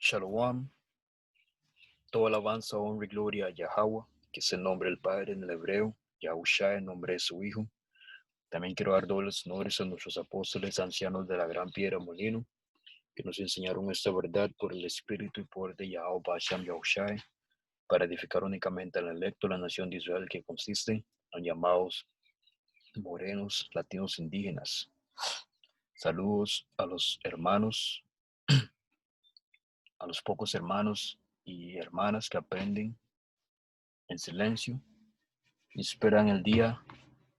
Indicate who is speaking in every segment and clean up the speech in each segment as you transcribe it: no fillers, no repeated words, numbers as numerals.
Speaker 1: Shalom, toda alabanza, honra y gloria a Yahweh, que es el nombre del Padre en el hebreo, Yahushua en nombre de su Hijo. También quiero dar dobles honores a nuestros apóstoles ancianos de la gran piedra molino, que nos enseñaron esta verdad por el Espíritu y poder de Yahweh Basham Yahushua, para edificar únicamente al electo, la nación de Israel, que consiste en llamados morenos, latinos, indígenas. Saludos a los hermanos, a los pocos hermanos y hermanas que aprenden en silencio y esperan el día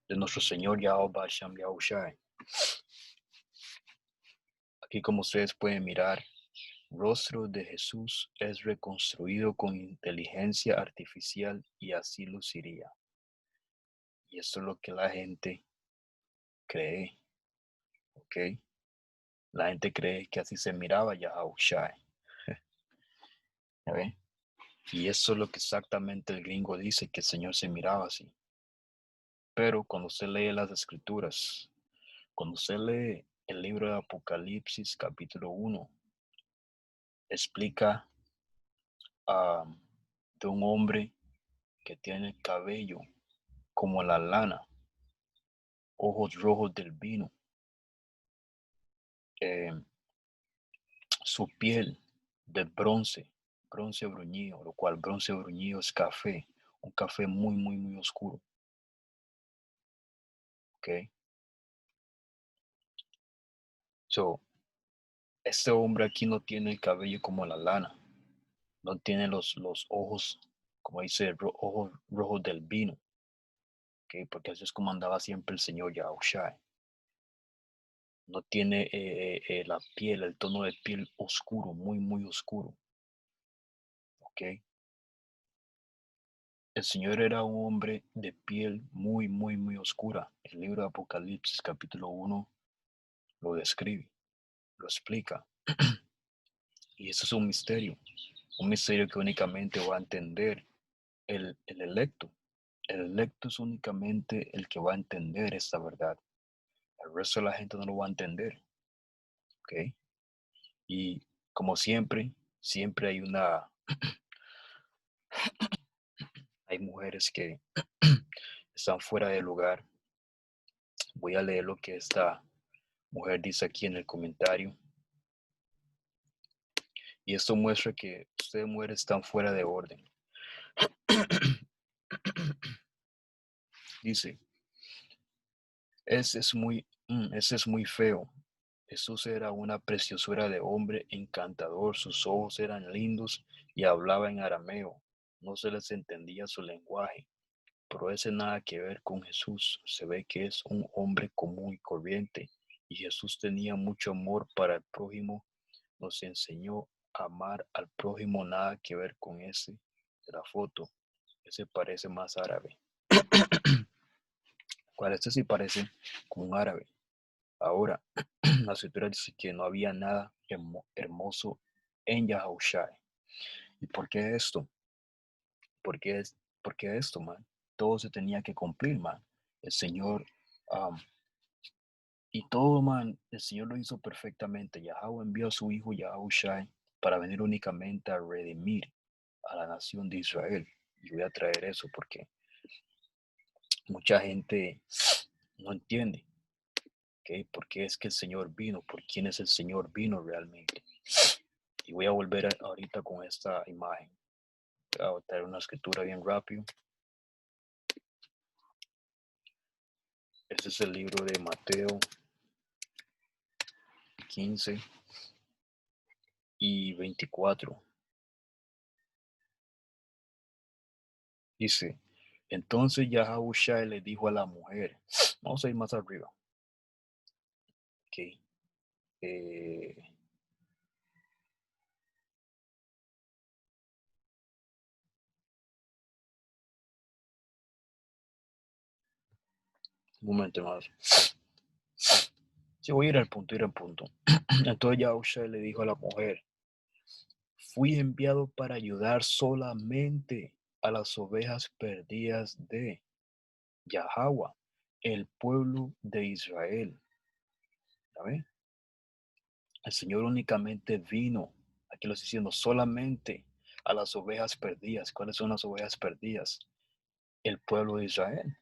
Speaker 1: de nuestro Señor Yahweh Basham Yahushua. Aquí, como ustedes pueden mirar, el rostro de Jesús es reconstruido con inteligencia artificial y así luciría. Y esto es lo que la gente cree, ¿ok? La gente cree que así se miraba Yahushua. ¿Ya ven? Y eso es lo que exactamente el gringo dice, que el Señor se miraba así. Pero cuando usted lee las escrituras, cuando usted lee el libro de Apocalipsis capítulo 1, explica de un hombre que tiene el cabello como la lana, ojos rojos del vino, su piel de bronce, bronce bruñido, lo cual bronce bruñido es café, un café muy, muy, muy oscuro. ¿Ok? So, este hombre aquí no tiene el cabello como la lana, no tiene los ojos, como dice, ojos rojos del vino, ¿ok? Porque así es como andaba siempre el Señor Yahushua. No tiene la piel, el tono de piel oscuro, muy, muy oscuro, ¿ok? El Señor era un hombre de piel muy, muy, muy oscura. El libro de Apocalipsis capítulo 1 lo describe, lo explica. Y eso es un misterio que únicamente va a entender el electo. El electo es únicamente el que va a entender esta verdad. El resto de la gente no lo va a entender, ¿ok? Y como siempre, siempre hay mujeres que están fuera de lugar. Voy a leer lo que esta mujer dice aquí en el comentario. Y esto muestra que ustedes mujeres están fuera de orden. Dice, ese es muy feo. Jesús era una preciosura de hombre encantador, sus ojos eran lindos y hablaba en arameo. No se les entendía su lenguaje, pero ese nada que ver con Jesús. Se ve que es un hombre común y corriente. Y Jesús tenía mucho amor para el prójimo. Nos enseñó a amar al prójimo, nada que ver con ese de la foto. Ese parece más árabe. Cual este sí parece como un árabe. Ahora, la escritura dice que no había nada hermoso en Yahushua. ¿Y por qué esto? ¿Por qué, por qué esto, man? Todo se tenía que cumplir, man. El Señor, um, y todo, man, el Señor lo hizo perfectamente. Yahweh envió a su hijo Yahushua para venir únicamente a redimir a la nación de Israel. Y voy a traer eso porque mucha gente no entiende. ¿Okay? Porque es que el Señor vino, por quién es el Señor vino realmente. Y voy a volver ahorita con esta imagen. Voy a traer una escritura bien rápido. Este es el libro de Mateo 15 y 24. Dice, entonces Yahushua le dijo a la mujer, vamos a ir más arriba. Okay. Un momento más. Sí, voy a ir al punto, Entonces Yahushua le dijo a la mujer, fui enviado para ayudar solamente a las ovejas perdidas de Yahweh, el pueblo de Israel. ¿Sabe? El Señor únicamente vino Aquí lo estoy diciendo solamente a las ovejas perdidas. ¿Cuáles son las ovejas perdidas? El pueblo de Israel.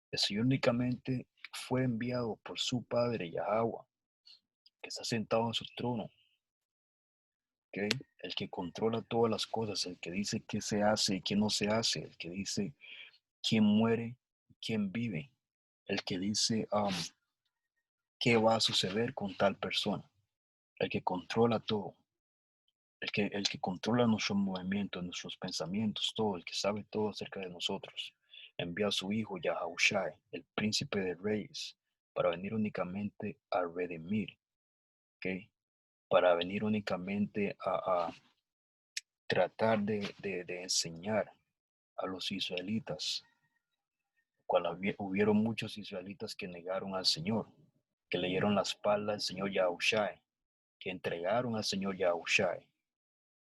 Speaker 1: El Señor únicamente fue enviado por su Padre Yahweh, que está sentado en su trono, ¿ok? El que controla todas las cosas, el que dice qué se hace y qué no se hace, el que dice quién muere y quién vive, el que dice qué va a suceder con tal persona, el que controla todo, el que controla nuestros movimientos, nuestros pensamientos, todo, el que sabe todo acerca de nosotros. Envía a su hijo Yahushai, el príncipe de reyes, para venir únicamente a redimir, ¿ok? Para venir únicamente a tratar de enseñar a los israelitas, cuando hubieron muchos israelitas que negaron al Señor, que le dieron la espalda al Señor Yahushai, que entregaron al Señor Yahushai.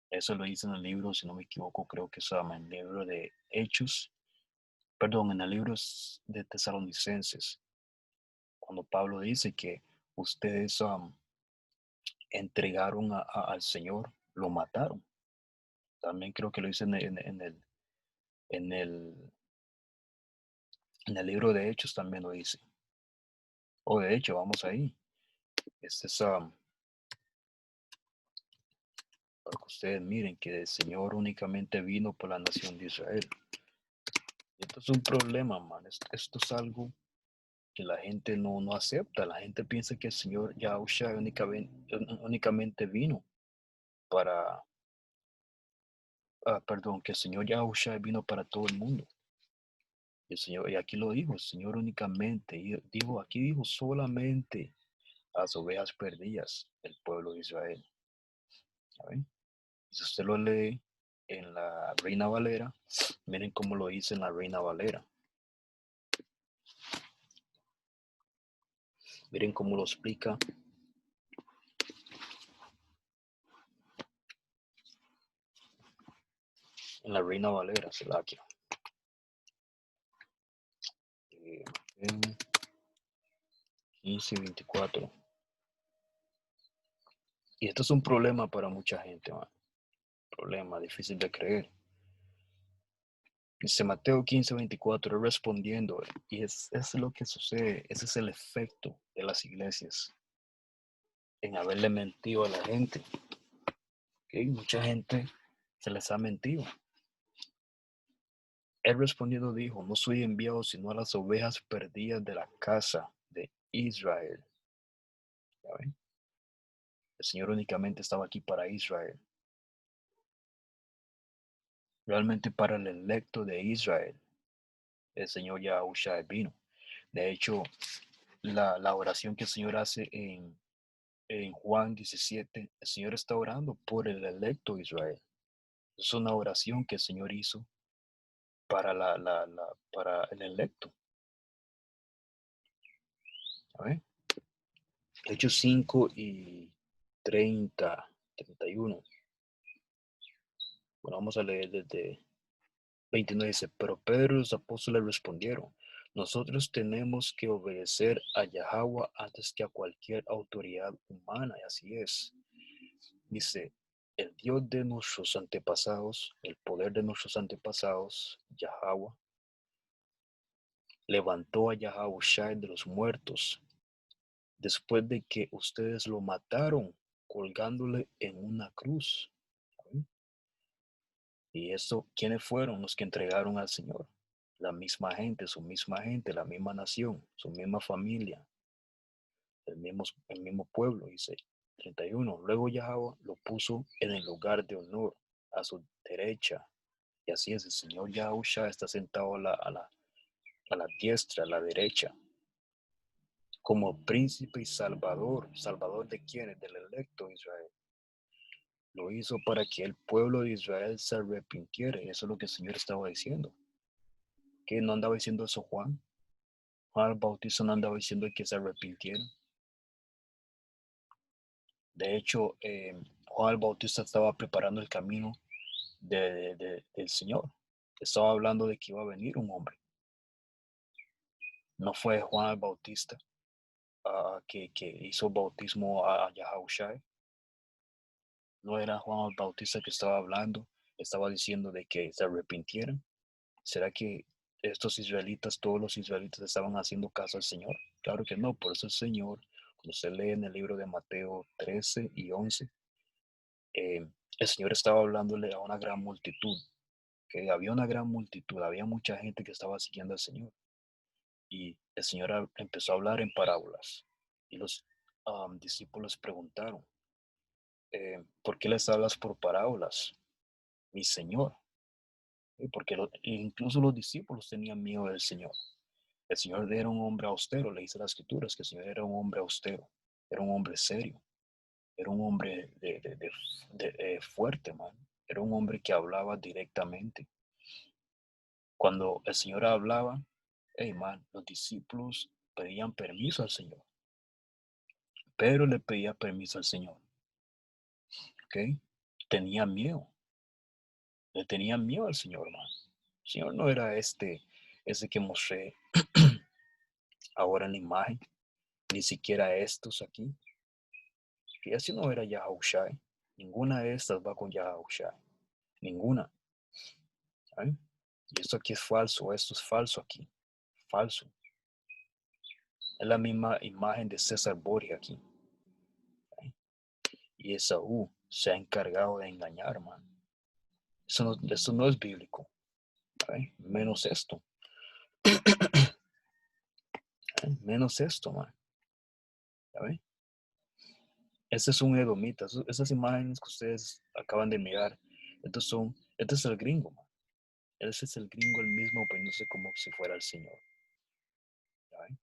Speaker 1: Eso lo dice en el libro, si no me equivoco, creo que se llama el libro de Hechos, perdón, en el libro de Tesalonicenses, cuando Pablo dice que ustedes entregaron al Señor, lo mataron. También creo que lo dice en el, en el libro de Hechos, también lo dice. O de hecho, vamos ahí. Este es para que ustedes miren que el Señor únicamente vino por la nación de Israel. Y esto es un problema, man. Esto es algo que la gente no acepta. La gente piensa que el Señor Yahushua únicamente vino para, perdón, que el Señor Yahushua vino para todo el mundo. Y el Señor, y aquí lo dijo, el Señor únicamente, y aquí dijo solamente a las ovejas perdidas del pueblo de Israel. ¿Saben? Y si usted lo lee en la Reina Valera, miren cómo lo dice en la Reina Valera. Miren cómo lo explica en la Reina Valera, Salaquia. 15 y 24. Y esto es un problema para mucha gente, man. Problema difícil de creer. Dice Mateo 15, 24, respondiendo, y es lo que sucede, ese es el efecto de las iglesias, en haberle mentido a la gente. ¿Okay? Mucha gente se les ha mentido. Él respondiendo dijo, no soy enviado sino a las ovejas perdidas de la casa de Israel. ¿Ya ven? El Señor únicamente estaba aquí para Israel. Realmente para el electo de Israel, el Señor Yahushua vino. De hecho, la oración que el Señor hace en Juan 17, el Señor está orando por el electo Israel. Es una oración que el Señor hizo para, para el electo. A ver, Hechos 5 y 30, 31. Bueno, vamos a leer desde 29. Dice, pero Pedro y los apóstoles respondieron, nosotros tenemos que obedecer a Yahweh antes que a cualquier autoridad humana, y así es. Dice, el Dios de nuestros antepasados, el poder de nuestros antepasados, Yahweh, levantó a Yahushua de los muertos, después de que ustedes lo mataron colgándole en una cruz. ¿Saben? Y eso, ¿quiénes fueron los que entregaron al Señor? La misma gente, la misma nación, su misma familia, el mismo pueblo, dice 31. Luego Yahweh lo puso en el lugar de honor, a su derecha. Y así es, el Señor Yahushua está sentado a la diestra, a la derecha, como príncipe y salvador. ¿Salvador de quiénes? Del electo Israel. Lo hizo para que el pueblo de Israel se arrepintiera. Eso es lo que el Señor estaba diciendo. ¿Que no andaba diciendo eso Juan? Juan el Bautista no andaba diciendo que se arrepintieran. De hecho, Juan el Bautista estaba preparando el camino del Señor. Estaba hablando de que iba a venir un hombre. No fue Juan el Bautista que hizo bautismo a Yahushua. No era Juan el Bautista que estaba hablando, estaba diciendo de que se arrepintieran. ¿Será que estos israelitas, todos los israelitas estaban haciendo caso al Señor? Claro que no, por eso el Señor, cuando se lee en el libro de Mateo 13 y 11, el Señor estaba hablándole a una gran multitud, que había una gran multitud, había mucha gente que estaba siguiendo al Señor. Y el Señor empezó a hablar en parábolas. Y los discípulos preguntaron, ¿por qué les hablas por parábolas, mi Señor? Porque incluso los discípulos tenían miedo del Señor. El Señor era un hombre austero, le dice las escrituras que el Señor era un hombre austero, era un hombre serio, era un hombre fuerte, man. Era un hombre que hablaba directamente. Cuando el Señor hablaba, hey, man, los discípulos pedían permiso al Señor. Pero le pedía permiso al Señor, ¿ok? Tenía miedo, le tenía miedo al Señor, man. El Señor no era ese que mostré ahora en la imagen, ni siquiera estos aquí, que así no era Yahushai. Ninguna de estas va con Yahushai, ninguna, ¿saben? Y esto aquí es falso, esto es falso aquí, falso. Es la misma imagen de César Borgia aquí, ¿saben? Y Esaú se ha encargado de engañar, man. Eso no es bíblico, ¿saben? Menos esto. Menos esto, man. ¿Ya ven? Este es un edomita. Esas imágenes que ustedes acaban de mirar, este es el gringo, man. Ese es el gringo, el mismo, poniéndose como si fuera el Señor. ¿Ya ven?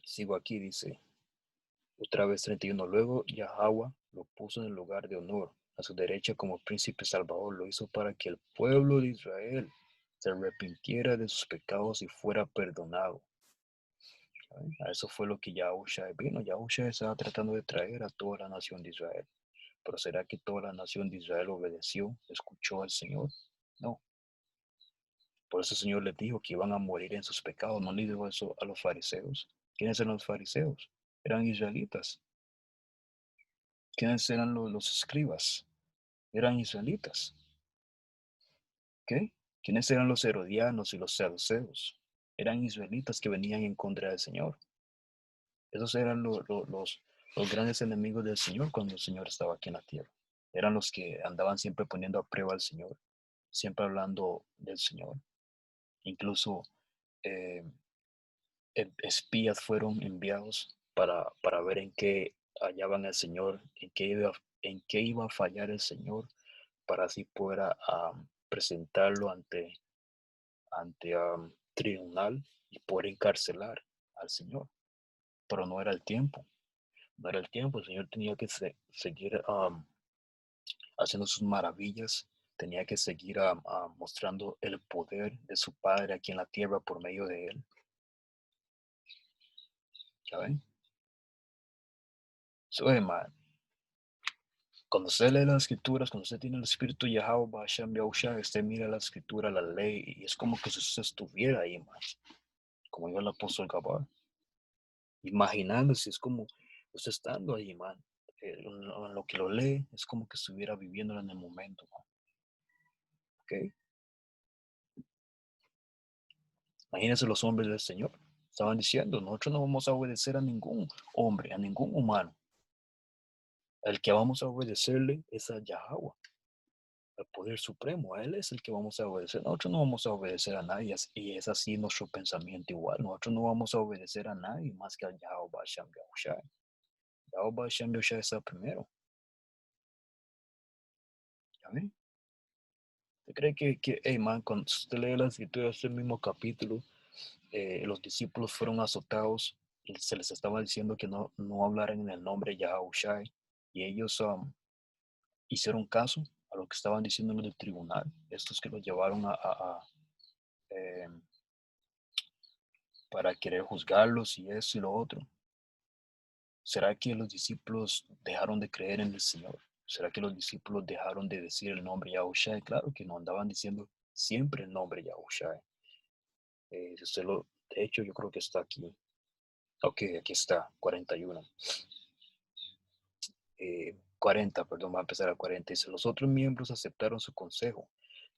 Speaker 1: Sigo aquí, dice, otra vez 31. Luego Yahweh lo puso en el lugar de honor, a su derecha como príncipe salvador. Lo hizo para que el pueblo de Israel se arrepintiera de sus pecados y fuera perdonado. A eso fue lo que Yahushua vino. Yahushua estaba tratando de traer a toda la nación de Israel. Pero ¿será que toda la nación de Israel obedeció, escuchó al Señor? No. Por eso el Señor les dijo que iban a morir en sus pecados. No le dijo eso a los fariseos. ¿Quiénes eran los fariseos? Eran israelitas. ¿Quiénes eran los escribas? Eran israelitas. ¿Qué? ¿Quiénes eran los herodianos y los saduceos? Eran israelitas que venían en contra del Señor. Esos eran los grandes enemigos del Señor cuando el Señor estaba aquí en la tierra. Eran los que andaban siempre poniendo a prueba al Señor, siempre hablando del Señor. Incluso eh, espías fueron enviados para ver en qué hallaban al Señor, en qué iba a fallar el Señor, para así poder presentarlo ante tribunal y poder encarcelar al Señor. Pero no era el tiempo. No era el tiempo, el Señor tenía que seguir haciendo sus maravillas, tenía que seguir mostrando el poder de su Padre aquí en la tierra por medio de él. ¿Ya ven? So, man, cuando usted lee las escrituras, cuando usted tiene el espíritu de Yahweh, Hashem, Yahushua, usted mira la escritura, la ley, y es como que si usted estuviera ahí, man. Como yo el apóstol Gabal, imaginándose, es como usted estando ahí, man. En lo que lo lee, es como que estuviera viviendo en el momento, man. ¿Ok? Imagínense los hombres del Señor. Estaban diciendo, nosotros no vamos a obedecer a ningún hombre, a ningún humano. El que vamos a obedecerle es a Yahweh, al poder supremo. A Él es el que vamos a obedecer. Nosotros no vamos a obedecer a nadie. Y es así nuestro pensamiento igual. Nosotros no vamos a obedecer a nadie más que a Yahweh Hashem Yahushai. Yahweh Hashem Yahushai está primero. ¿Ya ven? ¿Usted cree hey man, cuando usted lee la escritura de este mismo capítulo, los discípulos fueron azotados y se les estaba diciendo que no hablaran en el nombre de Yahushai, y ellos hicieron caso a lo que estaban diciendo en el tribunal, estos que los llevaron eh, para querer juzgarlos y eso y lo otro. ¿Será que los discípulos dejaron de creer en el Señor? ¿Será que los discípulos dejaron de decir el nombre Yahushai? Claro que no, andaban diciendo siempre el nombre Yahushai. De hecho, yo creo que está aquí. Ok, aquí está, 41. 40, perdón, va a empezar al 40. Dice, los otros miembros aceptaron su consejo,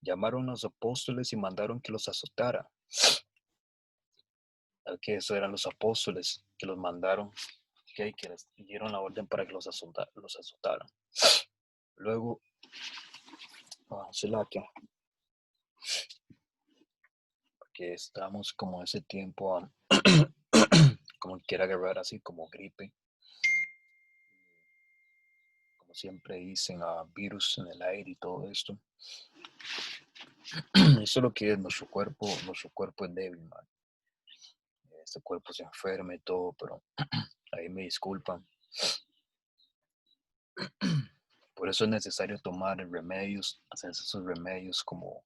Speaker 1: llamaron a los apóstoles y mandaron que los azotara. Que eso eran los apóstoles que los mandaron, que les dieron la orden para que los azotaran. Luego, que estamos como ese tiempo, como quiera agarrar así, como gripe, como siempre dicen, virus en el aire y todo esto. Eso es lo que es nuestro cuerpo es débil, man. Este cuerpo se enferma y todo, pero ahí me disculpan. Por eso es necesario tomar remedios, hacer esos remedios como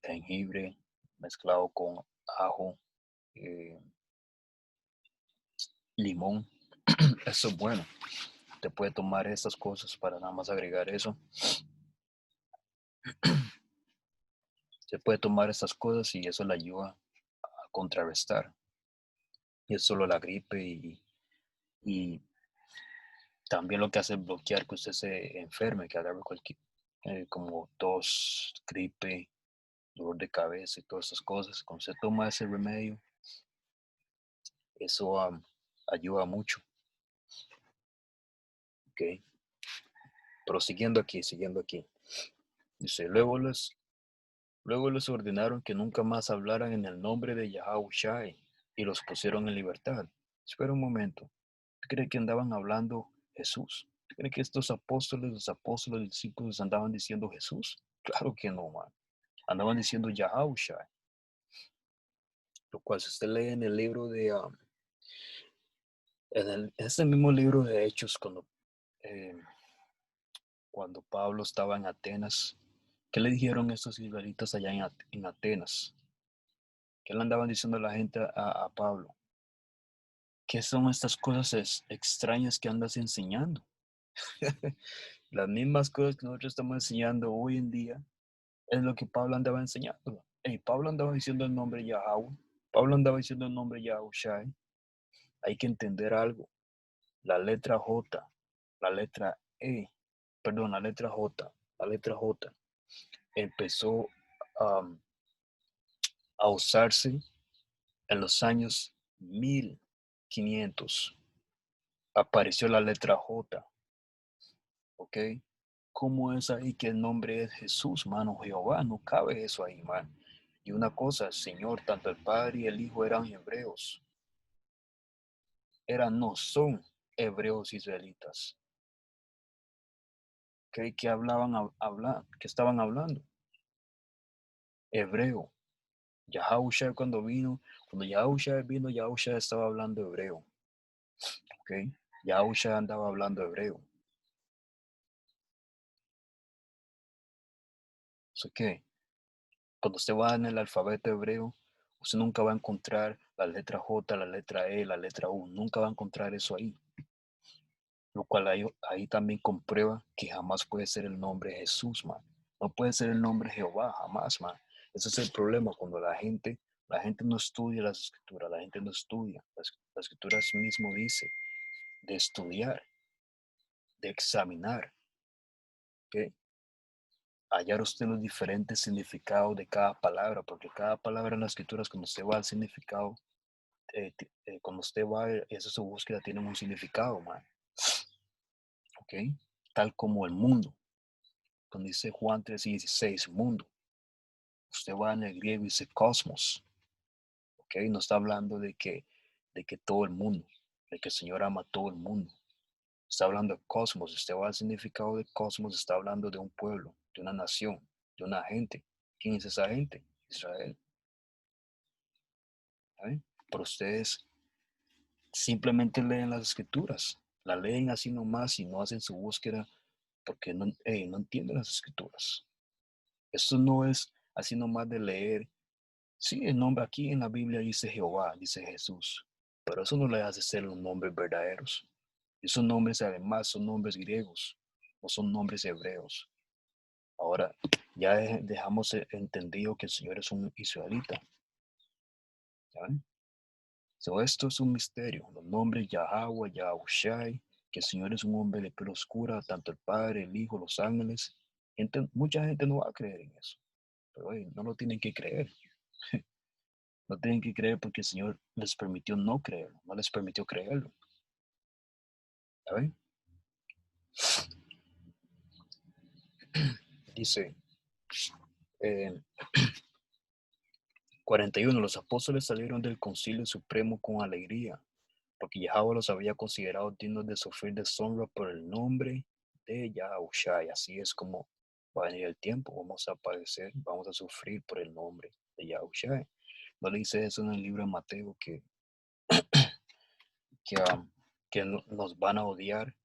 Speaker 1: jengibre mezclado con ajo, eh, limón. Eso es bueno. Te puede tomar estas cosas para nada más agregar eso. Se puede tomar estas cosas y eso le ayuda a contrarrestar. Y es solo la gripe y también lo que hace es bloquear que usted se enferme, que agarre cualquier, como tos, gripe, dolor de cabeza y todas esas cosas. Cuando usted toma ese remedio, eso ayuda mucho. ¿Ok? Pero siguiendo aquí. Dice, luego les ordenaron que nunca más hablaran en el nombre de Yahushua y los pusieron en libertad. Espera un momento. ¿Tú crees que andaban hablando Jesús? ¿Tú crees que estos apóstoles, los discípulos andaban diciendo Jesús? Claro que no, man. Andaban diciendo Yahushua. Lo cual, si usted lee en el libro de, en ese mismo libro de Hechos, eh, cuando Pablo estaba en Atenas, ¿qué le dijeron estos israelitas allá en Atenas? ¿Qué le andaban diciendo a la gente a Pablo? ¿Qué son estas cosas extrañas que andas enseñando? Las mismas cosas que nosotros estamos enseñando hoy en día es lo que Pablo andaba enseñando. Pablo andaba diciendo el nombre Yahweh. Pablo andaba diciendo el nombre Yahushai. Hay que entender algo. La letra J, la letra E, perdón, la letra J empezó um, a usarse en los años 1500. Apareció la letra J, ¿ok? ¿Cómo es ahí que el nombre es Jesús, mano? Jehová, no cabe eso ahí, man. Y una cosa, Señor, tanto el Padre y el Hijo eran hebreos. No son hebreos israelitas. ¿Qué ¿Qué estaban hablando? Hebreo. Yahushua cuando Yahushua vino, Yahushua estaba hablando hebreo. ¿Ok? Yahushua andaba hablando hebreo. ¿So qué? Cuando usted va en el alfabeto hebreo, usted nunca va a encontrar la letra J, la letra E, la letra U. Nunca va a encontrar eso ahí. Lo cual ahí también comprueba que jamás puede ser el nombre Jesús, man. No puede ser el nombre Jehová, jamás, man. Ese es el problema cuando la gente no estudia las escrituras, la gente no estudia. Las escrituras mismo dice de estudiar, de examinar, ¿ok? Hallar usted los diferentes significados de cada palabra, porque cada palabra en las escrituras, cuando usted va al significado, cuando usted va, esa su búsqueda tiene un significado, man. ¿Ok? Tal como el mundo. Cuando dice Juan 3:16, mundo, usted va en el griego y dice cosmos. ¿Ok? No está hablando de que todo el mundo, de que el Señor ama a todo el mundo. Está hablando de cosmos. Usted va al significado de cosmos, está hablando de un pueblo, de una nación, de una gente. ¿Quién es esa gente? Israel. ¿Eh? Pero ustedes simplemente leen las escrituras, la leen así nomás y no hacen su búsqueda porque no entienden las escrituras. Esto no es así nomás de leer. Sí, el nombre aquí en la Biblia dice Jehová, dice Jesús, pero eso no le hace ser los nombres verdaderos. Esos nombres además son nombres griegos, no son nombres hebreos. Ahora, ya dejamos entendido que el Señor es un israelita. ¿Ya ven? So, esto es un misterio. Los nombres Yahweh, Yahushai, que el Señor es un hombre de pelo oscura, tanto el Padre, el Hijo, los ángeles. Mucha gente no va a creer en eso, pero no lo tienen que creer. No tienen que creer porque el Señor les permitió no creerlo, no les permitió creerlo. ¿Saben? Dice eh, 41, los apóstoles salieron del concilio supremo con alegría, porque Yahweh los había considerado dignos de sufrir deshonra por el nombre de Yahushua. Así es como va a venir el tiempo, vamos a padecer, vamos a sufrir por el nombre de Yahushua. ¿No le dice eso en el libro de Mateo que, um, que nos van a odiar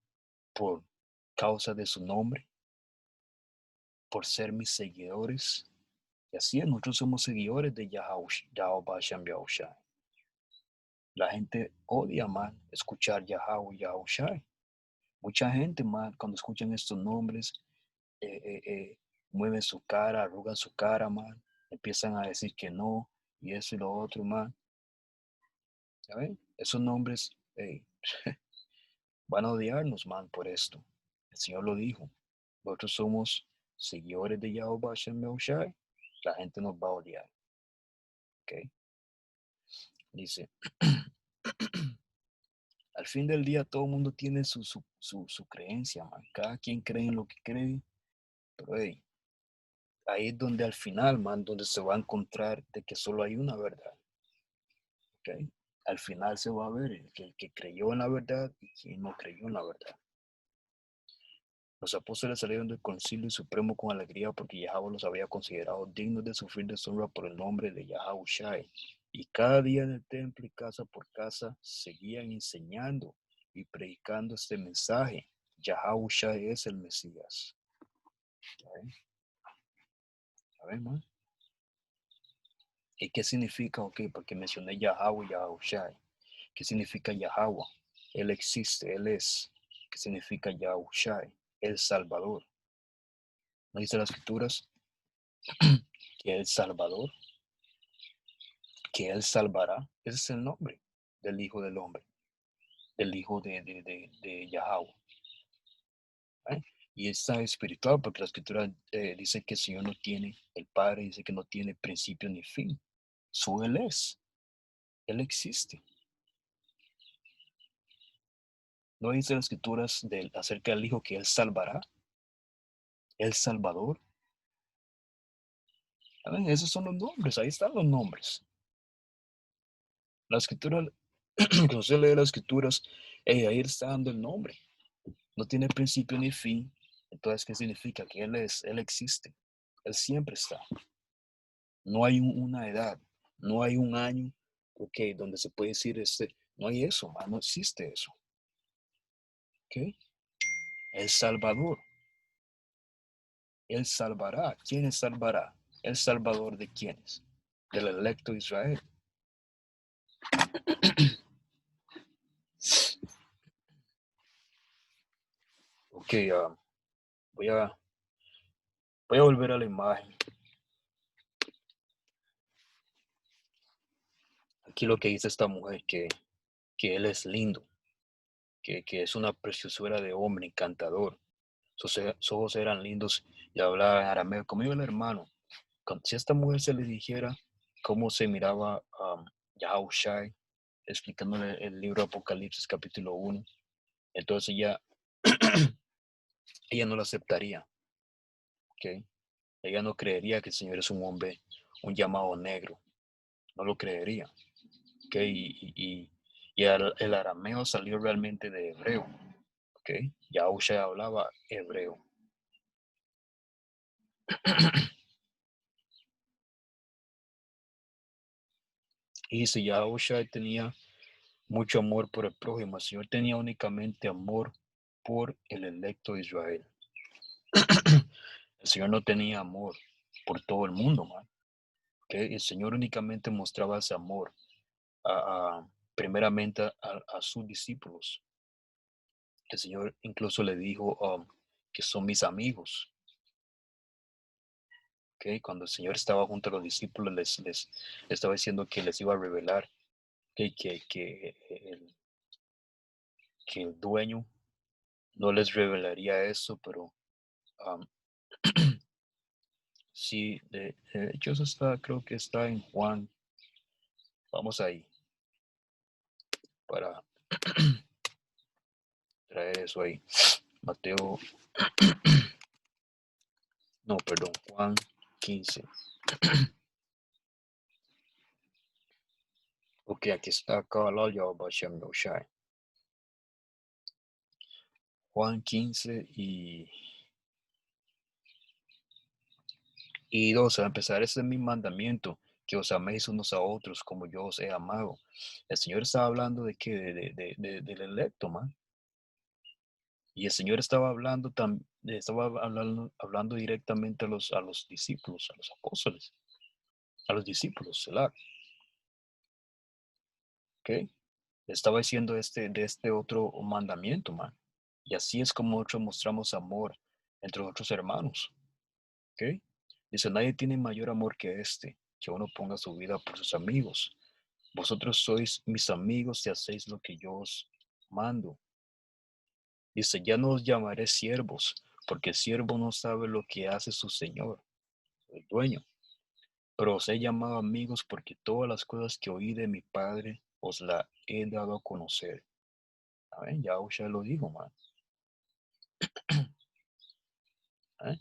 Speaker 1: por causa de su nombre, por ser mis seguidores? Y así es, nosotros somos seguidores de Yahweh Hashem Yahushua. La gente odia más escuchar Yahweh Yahushua. Mucha gente más cuando escuchan estos nombres eh, eh, eh, mueven su cara, arrugan su cara, man, empiezan a decir que no, y eso y lo otro, man. ¿Saben? Esos nombres van a odiarnos, man, por esto. El Señor lo dijo. Nosotros somos seguidores de Yahweh Hashem Yahushua. La gente nos va a odiar. ¿Ok? Dice, al fin del día todo el mundo tiene su creencia, man. Cada quien cree en lo que cree, pero ahí es donde al final, man, donde se va a encontrar de que solo hay una verdad. ¿Ok? Al final se va a ver el que creyó en la verdad y quien no creyó en la verdad. Los apóstoles salieron del concilio supremo con alegría porque Yahweh los había considerado dignos de sufrir deshonra por el nombre de Yahushua. Y cada día en el templo y casa por casa seguían enseñando y predicando este mensaje. Yahushua es el Mesías. ¿Saben? ¿Saben, man? ¿Y qué significa? Ok, porque mencioné Yahweh, Yahushua. ¿Qué significa Yahweh? Él existe, Él es. ¿Qué significa Yahushua? El Salvador. ¿No dice las escrituras que el Salvador, que Él salvará? Ese es el nombre del Hijo del Hombre, del Hijo de Yahweh. ¿Eh? Y está espiritual porque la escritura dice que el Señor no tiene, el Padre dice que no tiene principio ni fin. Su Él es, Él existe. ¿No dice las escrituras acerca del Hijo que Él salvará? El Salvador. ¿Saben? Esos son los nombres, ahí están los nombres. La escritura, cuando usted lee las escrituras, ahí está dando el nombre. No tiene principio ni fin. Entonces, ¿qué significa? Que Él existe. Él siempre está. No hay una edad, no hay un año, okay, donde se puede decir, no hay eso, no existe eso. ¿Okay? El Salvador. Él salvará. ¿Quién salvará? El Salvador de quiénes? Del electo Israel. Ok, voy a voy a volver a la imagen. Aquí lo que dice esta mujer, que él es lindo, que es una preciosura de hombre encantador. Sus ojos eran lindos y hablaba en arameo. Conmigo el hermano, si esta mujer se le dijera cómo se miraba Yahushai, explicándole el libro Apocalipsis capítulo 1, entonces ella no lo aceptaría. ¿Okay? Ella no creería que el Señor es un hombre, un llamado negro. No lo creería. ¿Okay? Y el arameo salió realmente de hebreo. ¿Okay? Yahushua hablaba hebreo. Y si Yahushua tenía mucho amor por el prójimo, el Señor tenía únicamente amor por el electo de Israel. El Señor no tenía amor por todo el mundo, man. ¿Okay? El Señor únicamente mostraba ese amor primeramente a sus discípulos. El Señor incluso le dijo que son mis amigos. ¿Okay? Cuando el Señor estaba junto a los discípulos, les estaba diciendo que les iba a revelar, ¿okay? Que el dueño No les revelaría eso, pero am, sí, de hecho eso está, creo que está en Juan. Vamos ahí para traer eso ahí. Mateo, no, perdón, Juan 15. Ok, aquí está Kalalya Bashem Yoshai. Juan 15 y 12. A empezar, ese es mi mandamiento, que os améis unos a otros como yo os he amado. El Señor estaba hablando de que del electo, man. Y el Señor estaba hablando, hablando directamente a los discípulos, a los apóstoles, a los discípulos, ¿verdad? ¿Ok? Estaba diciendo de este otro mandamiento, man. Y así es como nosotros mostramos amor entre otros hermanos. ¿Ok? Dice, nadie tiene mayor amor que este, que uno ponga su vida por sus amigos. Vosotros sois mis amigos si hacéis lo que yo os mando. Dice, ya no os llamaré siervos, porque el siervo no sabe lo que hace su señor, el dueño. Pero os he llamado amigos porque todas las cosas que oí de mi Padre os las he dado a conocer. Amén, ya Usha lo dijo, man. ¿Eh?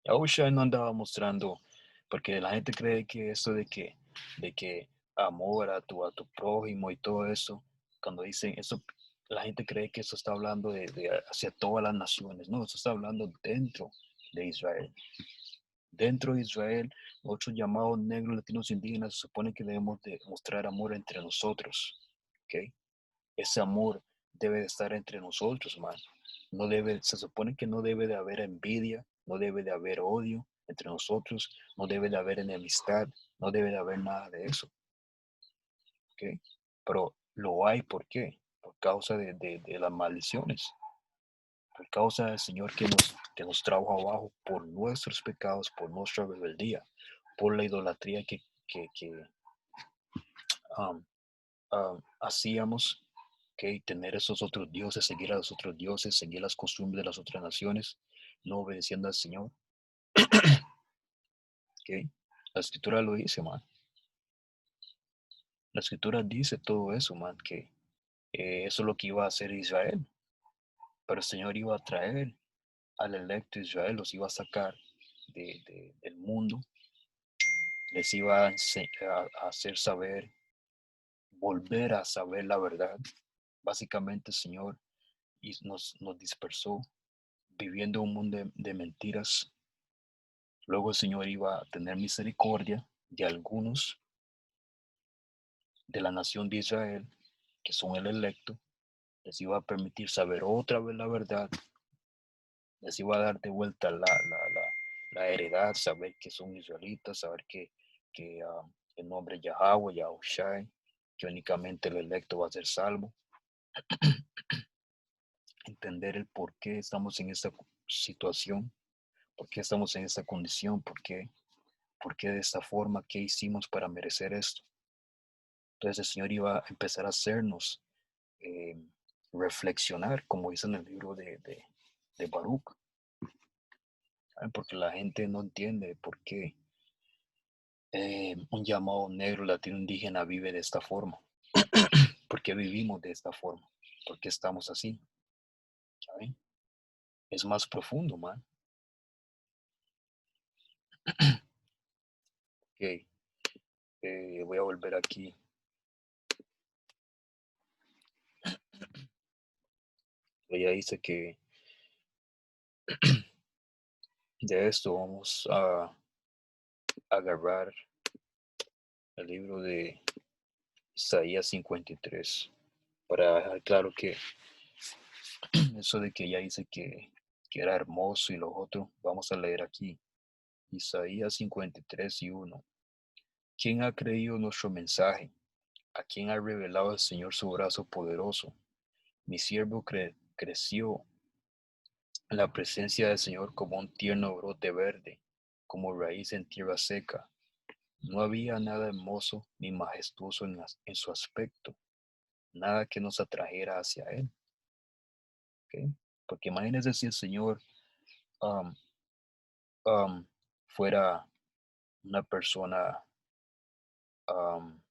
Speaker 1: Yahushua no andaba mostrando, porque la gente cree que esto de que amor a tu prójimo y todo eso, cuando dicen eso, la gente cree que eso está hablando de hacia todas las naciones. No, eso está hablando dentro de Israel. Dentro de Israel, nosotros llamados negros, latinos, indígenas, se supone que debemos de mostrar amor entre nosotros. ¿Ok? Ese amor debe de estar entre nosotros, man. No debe, se supone que no debe de haber envidia, no debe de haber odio entre nosotros, no debe de haber enemistad, no debe de haber nada de eso, ¿ok? Pero lo hay, ¿por qué? Por causa de las maldiciones, por causa del Señor que nos trajo abajo por nuestros pecados, por nuestra rebeldía, por la idolatría que um, hacíamos, ¿ok? Tener esos otros dioses, seguir a los otros dioses, seguir las costumbres de las otras naciones, no obedeciendo al Señor, ¿ok? La escritura lo dice, man. La escritura dice todo eso, man, que eso es lo que iba a hacer Israel. Pero el Señor iba a traer al electo Israel, los iba a sacar del mundo, les iba a hacer saber, volver a saber la verdad. Básicamente el Señor nos dispersó viviendo un mundo de mentiras. Luego el Señor iba a tener misericordia de algunos de la nación de Israel, que son el electo, les iba a permitir saber otra vez la verdad, les iba a dar de vuelta la heredad, saber que son israelitas, saber que el nombre es Yahweh, Yahushai, que únicamente el electo va a ser salvo, entender el por qué estamos en esta situación, por qué estamos en esta condición, por qué de esta forma, qué hicimos para merecer esto. Entonces el Señor iba a empezar a hacernos eh, reflexionar, como dice en el libro de Baruch, ¿saben? Porque la gente no entiende por qué un llamado negro latino indígena vive de esta forma, por qué vivimos de esta forma, por qué estamos así, ¿saben? Es más profundo, man. Ok, voy a volver aquí. Ella dice que de esto vamos a agarrar el libro de Isaías 53 para dejar claro que eso de que ella dice que era hermoso y lo otro, vamos a leer aquí Isaías 53:1. ¿Quién ha creído nuestro mensaje? ¿A quién ha revelado el Señor su brazo poderoso? Mi siervo creció en la presencia del Señor como un tierno brote verde, como raíz en tierra seca. No había nada hermoso ni majestuoso en su aspecto, nada que nos atrajera hacia él. ¿ok? Porque imagínense si el Señor am, am, fuera una persona, am,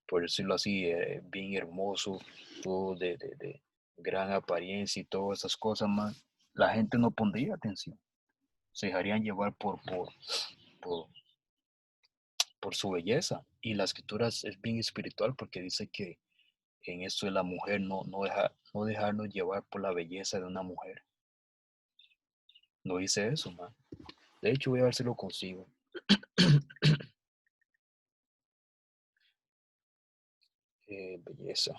Speaker 1: por decirlo así, bien hermoso, todo de gran apariencia y todas esas cosas más, la gente no pondría atención, se dejarían llevar por, por su belleza. Y la escritura es bien espiritual porque dice que en esto de la mujer no dejarnos llevar por la belleza de una mujer. No dice eso, man. De hecho, voy a ver si lo consigo. Belleza.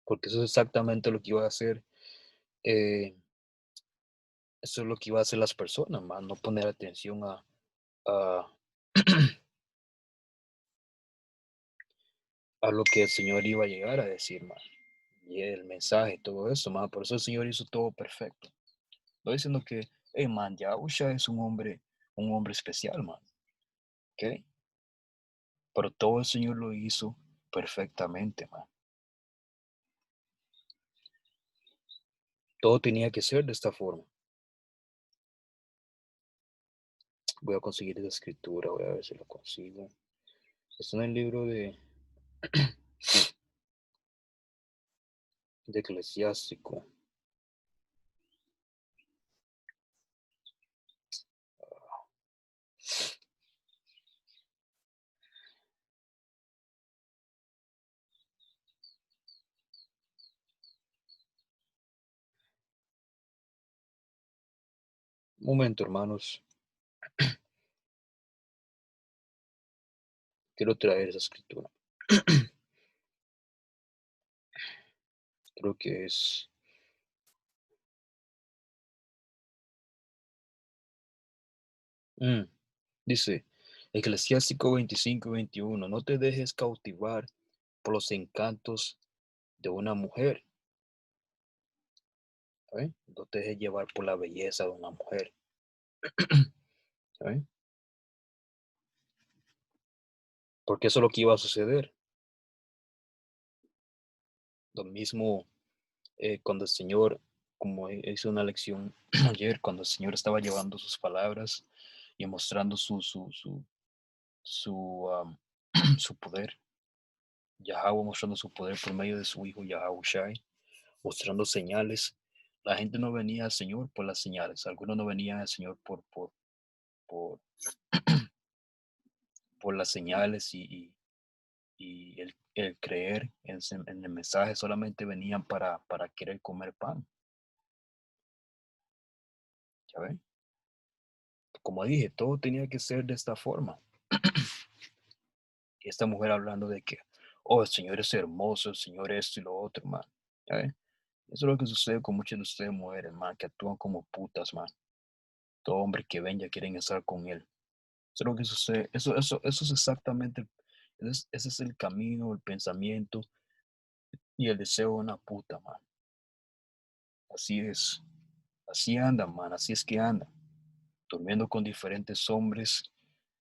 Speaker 1: Porque eso es exactamente lo que iba a hacer. eh, Eso es lo que iba a hacer las personas, man. No poner atención a, a lo que el Señor iba a llegar a decir, man. Y el mensaje, todo eso, man. Por eso el Señor hizo todo perfecto. No diciendo que, hey, man, Yahusha es un hombre especial, man. ¿Ok? Pero todo el Señor lo hizo perfectamente, man. Todo tenía que ser de esta forma. Voy a conseguir esa escritura, voy a ver si lo consigo. Está en el libro de Eclesiástico. Un momento, hermanos. Quiero traer esa escritura. Creo que es. mm, Dice, Eclesiástico 25:21. No te dejes cautivar por los encantos de una mujer. ¿Eh? No te dejes llevar por la belleza de una mujer. ¿Eh? Porque eso es lo que iba a suceder. Lo mismo cuando el Señor, como hizo una lección ayer, cuando el Señor estaba llevando sus palabras y mostrando su su poder, Yahweh mostrando su poder por medio de su hijo Yahushai, mostrando señales. La gente no venía al Señor por las señales, algunos no venían al Señor por, por las señales y el creer en el mensaje, solamente venían para querer comer pan, ¿ya ven? Como dije, todo tenía que ser de esta forma. Y esta mujer hablando de que, oh, el Señor es hermoso, el Señor esto y lo otro, man. ¿Ya ven? Eso es lo que sucede con muchas de ustedes mujeres, man, que actúan como putas, man. Todo hombre que ven ya quieren estar con él. Eso es lo que sucede. Eso es exactamente, ese es el camino, el pensamiento y el deseo de una puta, man. Así es. Así andan, man. Así es que andan. Durmiendo con diferentes hombres.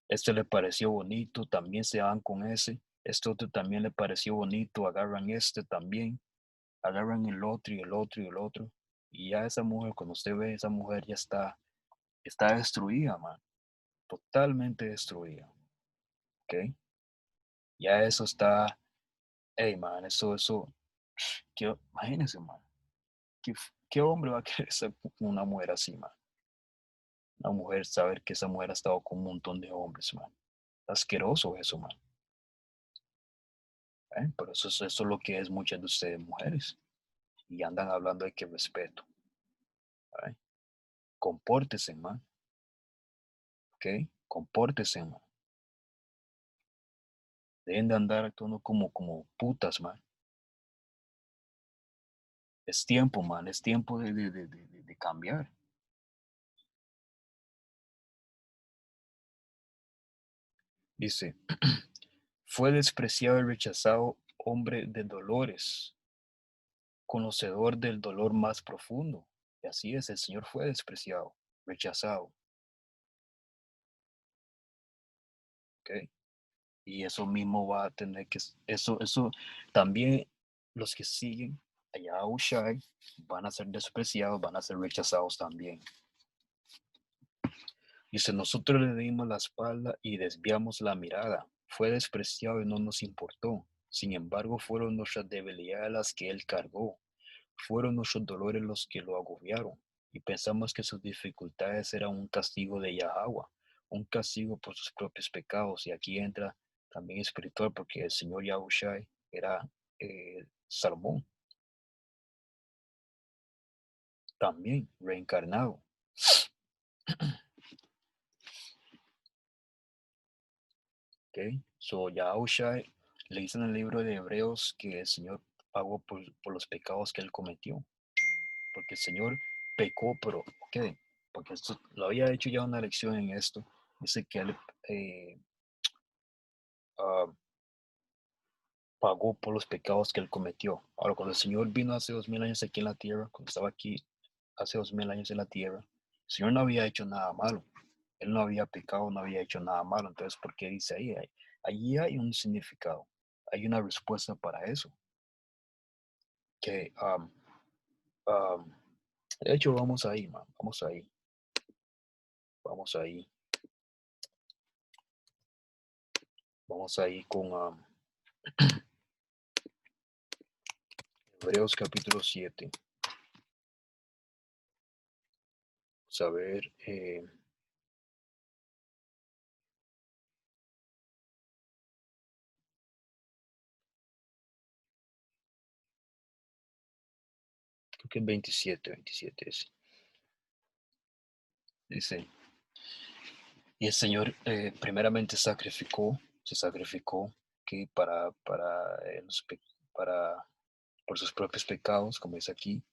Speaker 1: Este le pareció bonito, también se van con ese. Este otro también le pareció bonito, agarran este también. Agarran el otro y el otro y el otro. Y ya esa mujer, cuando usted ve, esa mujer ya está destruida, man. Totalmente destruida. ¿Ok? Ya eso está, hey, man, imagínense, man. ¿Qué hombre va a querer ser con una mujer así, man? Una mujer, saber que esa mujer ha estado con un montón de hombres, man. Asqueroso eso, man. Pero eso es lo que es muchas de ustedes mujeres. Y andan hablando de que respeto. ¿Eh? Compórtese, man. ¿Ok? Compórtese, man. Deben de andar actuando como putas, man. Es tiempo, man. Es tiempo de cambiar. Dice, fue despreciado y rechazado hombre de dolores, conocedor del dolor más profundo. Y así es, el Señor fue despreciado, rechazado. ¿Ok? Y eso mismo va a tener que, eso también los que siguen allá a Hushai van a ser despreciados, van a ser rechazados también. Dice, nosotros le dimos la espalda y desviamos la mirada. Fue despreciado y no nos importó. Sin embargo, fueron nuestras debilidades las que él cargó. Fueron nuestros dolores los que lo agobiaron. Y pensamos que sus dificultades eran un castigo de Yahweh, un castigo por sus propios pecados. Y aquí entra también espiritual, porque el Señor Yahushai era Salomón, también reencarnado. Okay. So Yahushua le dice en el libro de Hebreos que el Señor pagó por los pecados que él cometió, porque el Señor pecó, pero, ok, porque esto, lo había hecho ya una lección en esto, dice que él eh, ah, pagó por los pecados que él cometió. Ahora, cuando el Señor vino hace 2000 años aquí en la tierra, cuando estaba aquí hace 2000 años en la tierra, el Señor no había hecho nada malo, él no había pecado, no había hecho nada malo, entonces, ¿por qué dice ahí? Allí hay un significado, hay una respuesta para eso. Que, um, de hecho, vamos ahí, man, vamos ahí, vamos ahí con Hebreos capítulo 7. Vamos a ver, creo que es 27 es. Dice, y el Señor primeramente se sacrificó que para, por sus propios pecados, como dice aquí,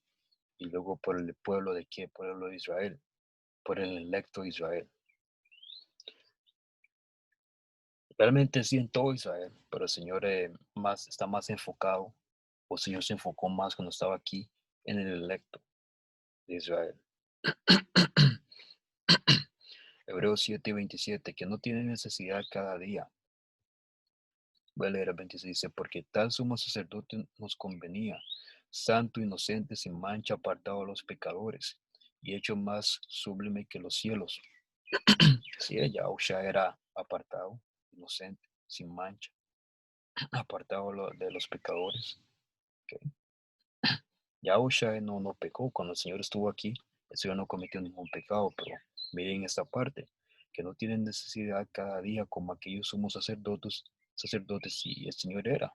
Speaker 1: y luego por el pueblo de qué, pueblo de Israel, por el electo de Israel. Realmente sí en todo Israel, pero el Señor está más enfocado, o el Señor se enfocó más cuando estaba aquí en el electo de Israel. Hebreos 7:27, que no tiene necesidad cada día. Voy a leer el 26, dice, porque tal sumo sacerdote nos convenía, santo, inocente, sin mancha, apartado de los pecadores, y hecho más sublime que los cielos. Sí, Yahusha era apartado, inocente, sin mancha, apartado de los pecadores. Okay. Yahusha no pecó cuando el Señor estuvo aquí, el Señor no cometió ningún pecado, pero miren esta parte, que no tienen necesidad cada día como aquellos sumos sacerdotes y el Señor era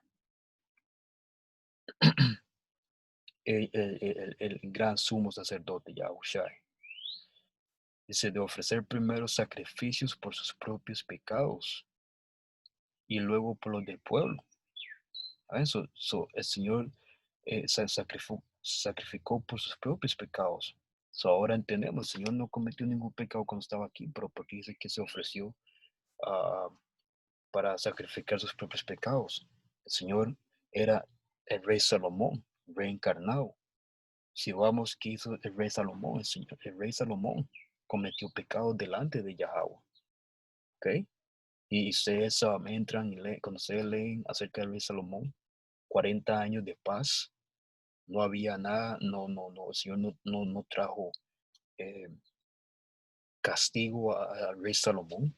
Speaker 1: el gran sumo sacerdote Yahusha. Dice de ofrecer primero sacrificios por sus propios pecados y luego por los del pueblo. El Señor sacrificó por sus propios pecados. Ahora entendemos, el Señor no cometió ningún pecado cuando estaba aquí, pero porque dice que se ofreció ah, para sacrificar sus propios pecados. El Señor era el rey Salomón, reencarnado. Si vamos, ¿qué hizo el rey Salomón? El rey Salomón cometió pecados delante de Yahweh. ¿Ok? Y ustedes entran y leen, cuando ustedes leen acerca del rey Salomón, 40 años de paz, no había nada, no, el Señor no trajo eh, castigo al rey Salomón.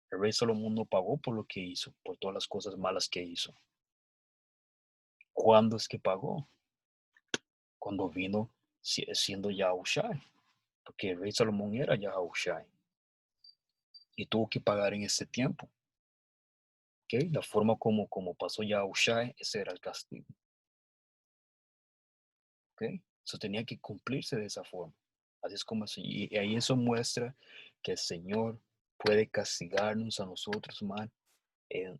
Speaker 1: El rey Salomón no pagó por lo que hizo, por todas las cosas malas que hizo. ¿Cuándo es que pagó? Cuando vino siendo Yahushai, porque el rey Salomón era Yahushai y tuvo que pagar en ese tiempo. ¿Okay? La forma como pasó Yahushai, ese era el castigo. ¿Okay? Eso tenía que cumplirse de esa forma. Así es como y ahí eso muestra que el Señor puede castigarnos a nosotros, man. eh,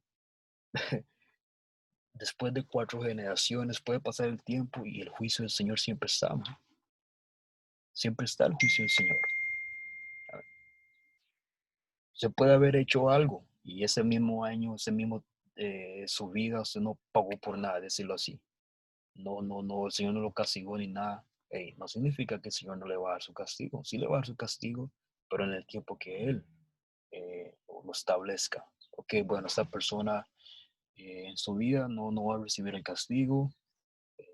Speaker 1: Después de 4 generaciones puede pasar el tiempo y el juicio del Señor siempre está, man. Siempre está el juicio del Señor. Usted puede haber hecho algo y ese mismo año, su vida, usted no pagó por nada, decirlo así. No, el Señor no lo castigó ni nada. Ey, no significa que el Señor no le va a dar su castigo. Sí le va a dar su castigo, pero en el tiempo que Él lo establezca. ok, bueno, esta persona en su vida no va a recibir el castigo,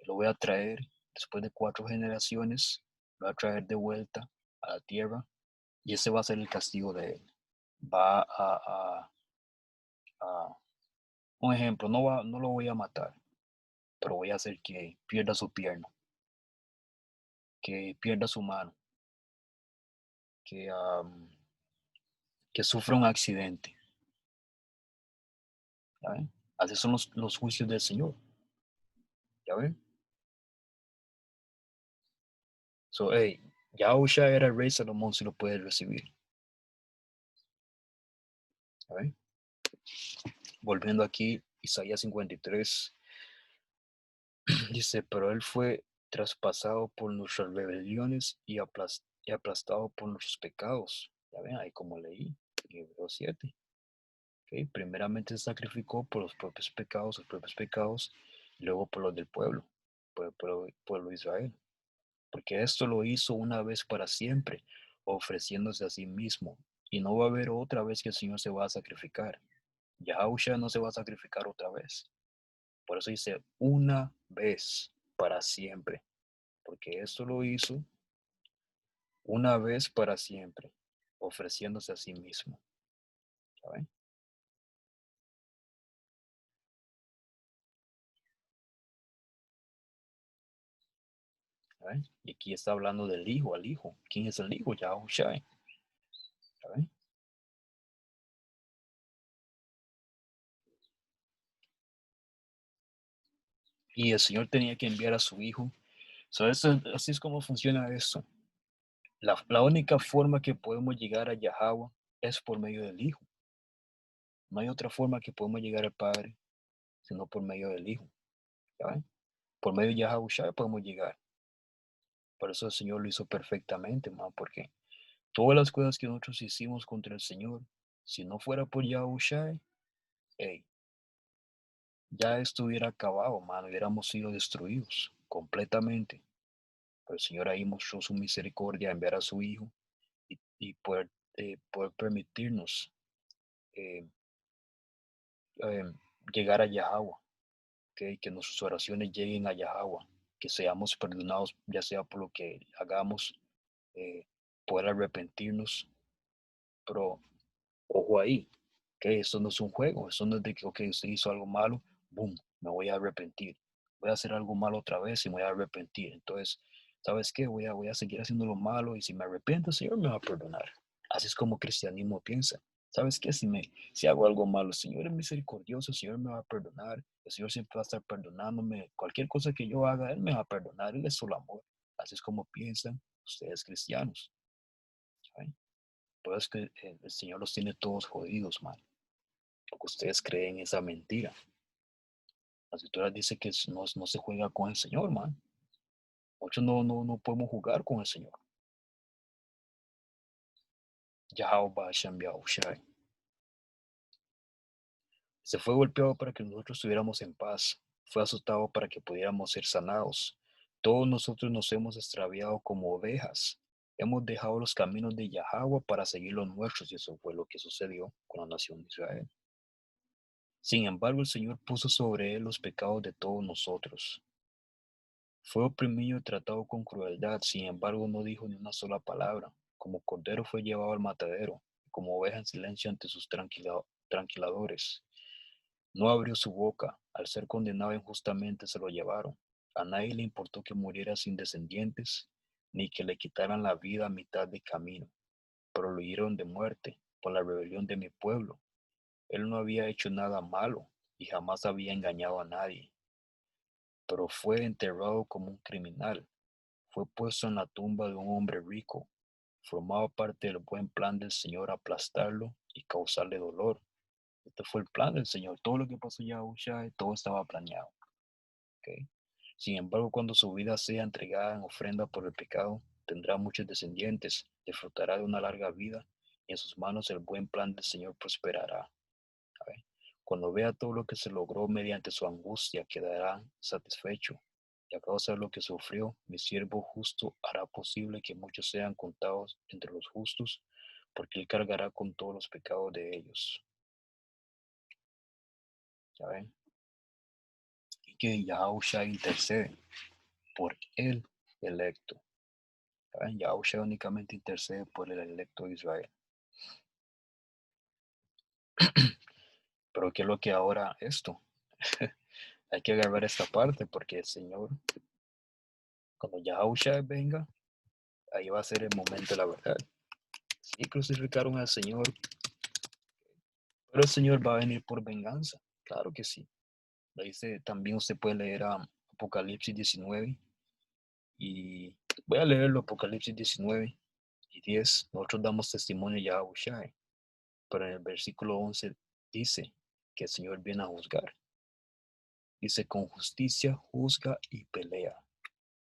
Speaker 1: lo voy a traer después de 4 generaciones, lo voy a traer de vuelta a la tierra y ese va a ser el castigo de él. Va a un ejemplo, no lo voy a matar, pero voy a hacer que pierda su pierna, que pierda su mano, que, que sufra un accidente. ¿Ya ven? Así son los juicios del Señor. ¿Ya ven? So, hey, Yahusha era el rey Salomón si lo puede recibir. ¿Ya ven? Volviendo aquí, Isaías 53 dice, pero él fue traspasado por nuestras rebeliones y, y aplastado por nuestros pecados. Ya ven, ahí como leí, en Hebreos 7. ¿Ok? Primeramente se sacrificó por los propios pecados, sus propios pecados, y luego por los del pueblo, por el pueblo de Israel. Porque esto lo hizo una vez para siempre, ofreciéndose a sí mismo. Y no va a haber otra vez que el Señor se va a sacrificar. Yahusha no se va a sacrificar otra vez. Por eso dice una vez para siempre. Porque esto lo hizo una vez para siempre, ofreciéndose a sí mismo. ¿Saben? ¿Saben? Y aquí está hablando del hijo, al hijo. ¿Quién es el hijo? Yahusha. ¿Saben? Y el Señor tenía que enviar a su hijo. So, así es como funciona esto. La única forma que podemos llegar a Yahweh es por medio del Hijo. No hay otra forma que podemos llegar al Padre sino por medio del Hijo. ¿Ya ven? Por medio de Yahushua podemos llegar. Por eso el Señor lo hizo perfectamente, man, porque todas las cosas que nosotros hicimos contra el Señor, si no fuera por Yahushua, hey, ya estuviera acabado, man, hubiéramos sido destruidos completamente. Pero el Señor ahí mostró su misericordia a enviar a su Hijo y poder permitirnos eh, eh, llegar a Yahweh, ¿ok? Que nuestras oraciones lleguen a Yahweh, que seamos perdonados, ya sea por lo que hagamos, eh, poder arrepentirnos, pero ojo ahí, que esto no es un juego, esto no es de que, ok, usted hizo algo malo, boom, me voy a arrepentir, voy a hacer algo malo otra vez y me voy a arrepentir, entonces, ¿sabes qué? Voy a seguir haciendo lo malo y si me arrepiento, el Señor me va a perdonar. Así es como el cristianismo piensa. ¿Sabes qué? Si hago algo malo, el Señor es misericordioso, el Señor me va a perdonar, el Señor siempre va a estar perdonándome. Cualquier cosa que yo haga, Él me va a perdonar, Él es solo amor. Así es como piensan ustedes cristianos. ¿Saben? Pero es que el Señor los tiene todos jodidos, man. Porque ustedes creen esa mentira. La escritura dice que no se juega con el Señor, man. Muchos no podemos jugar con el Señor. Yahweh Hashem Yahushai. Se fue golpeado para que nosotros estuviéramos en paz. Fue azotado para que pudiéramos ser sanados. Todos nosotros nos hemos extraviado como ovejas. Hemos dejado los caminos de Yahweh para seguir los nuestros y eso fue lo que sucedió con la nación de Israel. Sin embargo, el Señor puso sobre él los pecados de todos nosotros. Fue oprimido y tratado con crueldad, sin embargo no dijo ni una sola palabra. Como cordero fue llevado al matadero, como oveja en silencio ante sus tranquiladores. No abrió su boca, al ser condenado injustamente se lo llevaron. A nadie le importó que muriera sin descendientes, ni que le quitaran la vida a mitad de camino, pero lo hirieron de muerte por la rebelión de mi pueblo. Él no había hecho nada malo y jamás había engañado a nadie, pero fue enterrado como un criminal. Fue puesto en la tumba de un hombre rico. Formaba parte del buen plan del Señor aplastarlo y causarle dolor. Este fue el plan del Señor. Todo lo que pasó ya, todo estaba planeado. ¿Ok? Sin embargo, cuando su vida sea entregada en ofrenda por el pecado, tendrá muchos descendientes, disfrutará de una larga vida y en sus manos el buen plan del Señor prosperará. ¿Sabe? Cuando vea todo lo que se logró mediante su angustia, quedará satisfecho. Y a causa de lo que sufrió, mi siervo justo hará posible que muchos sean contados entre los justos, porque él cargará con todos los pecados de ellos. ¿ya ven? Y que Yahushua intercede por el electo. ¿Ya ven? Yahushua únicamente intercede por el electo de Israel. Pero ¿qué es lo que ahora esto? Hay que agarrar esta parte porque el Señor, cuando Yahushua venga, ahí va a ser el momento de la verdad. Sí, crucificaron al Señor, pero el Señor va a venir por venganza. Claro que sí. Dice, también usted puede leer a Apocalipsis 19 y voy a leerlo, Apocalipsis 19 y 10. Nosotros damos testimonio de Yahushua, pero en el versículo 11 dice que el Señor viene a juzgar. Dice, con justicia juzga y pelea.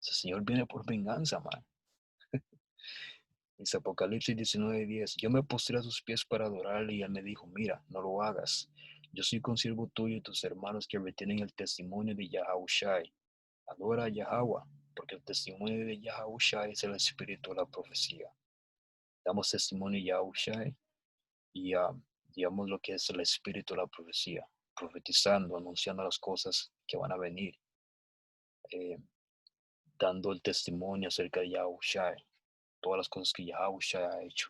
Speaker 1: El Señor viene por venganza, man. Dice Apocalipsis 19:10, yo me postré a sus pies para adorarle y él me dijo, mira, no lo hagas. Yo soy consiervo tuyo y tus hermanos que retienen el testimonio de Yahushua. Adora a Yahweh, porque el testimonio de Yahushua es el espíritu de la profecía. Damos testimonio de Yahushua y digamos lo que es el espíritu de la profecía, profetizando, anunciando las cosas que van a venir, eh, dando el testimonio acerca de Yahushua, todas las cosas que Yahushua ha hecho.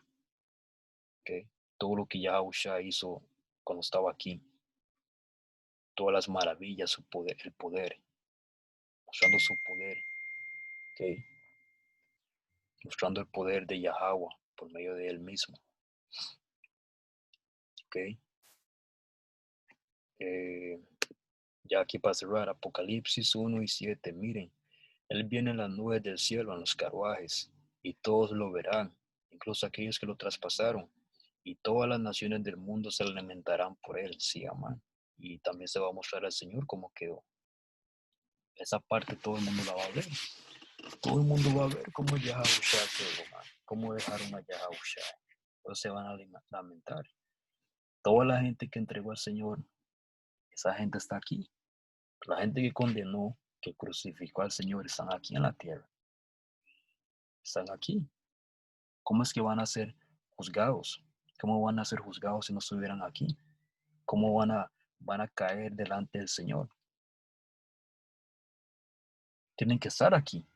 Speaker 1: ¿Okay? Todo lo que Yahushua hizo cuando estaba aquí, todas las maravillas, su poder, el poder, mostrando su poder, ¿okay? Mostrando el poder de Yahweh por medio de él mismo. ¿Okay? Eh, ya aquí para cerrar, Apocalipsis 1:7, miren, él viene en las nubes del cielo, en los carruajes, y todos lo verán, incluso aquellos que lo traspasaron, y todas las naciones del mundo se lamentarán por él, sí, amán. Y también se va a mostrar al Señor cómo quedó. Esa parte todo el mundo la va a ver. Todo el mundo va a ver cómo Yahushua quedó, man. Cómo dejaron a Yahushua. Todos se van a lamentar. Toda la gente que entregó al Señor, esa gente está aquí. La gente que condenó, que crucificó al Señor, están aquí en la tierra. Están aquí. ¿Cómo es que van a ser juzgados? ¿Cómo van a ser juzgados si no estuvieran aquí? ¿Cómo van a caer delante del Señor? Tienen que estar aquí.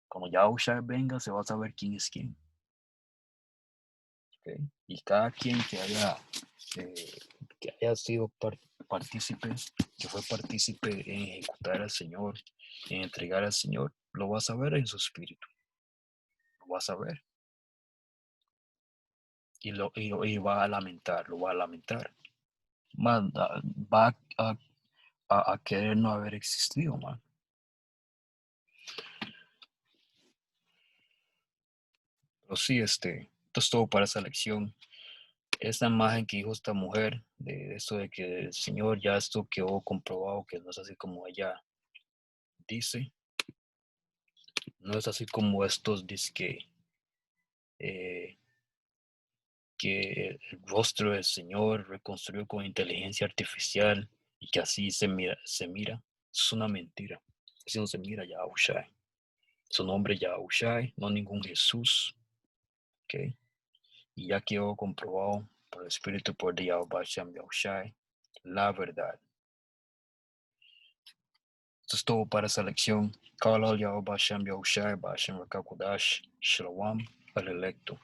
Speaker 1: Cuando Yahushua venga, se va a saber quién es quién. ¿Okay? Y cada quien eh, que haya sido partícipe, que fue partícipe en ejecutar al Señor, en entregar al Señor, lo va a saber en su espíritu. Lo va a saber. Y va a lamentar, lo va a lamentar. Man, va a querer no haber existido, man. Pero sí, esto es todo para esa lección. Esta imagen que dijo esta mujer, de esto de que el Señor ya esto quedó comprobado que no es así como ella dice, no es así como estos dice eh, que el rostro del Señor reconstruyó con inteligencia artificial y que así se mira. Eso es una mentira. Así no se mira Yahushua. Su nombre Yahushua, no ningún Jesús. ¿Okay? Y ya quedó comprobado por el Espíritu por de Yahushua la verdad. Esto es todo para esa lección. Kala Yahushua Yahushua Bashem Rakakudash Shalom al electo.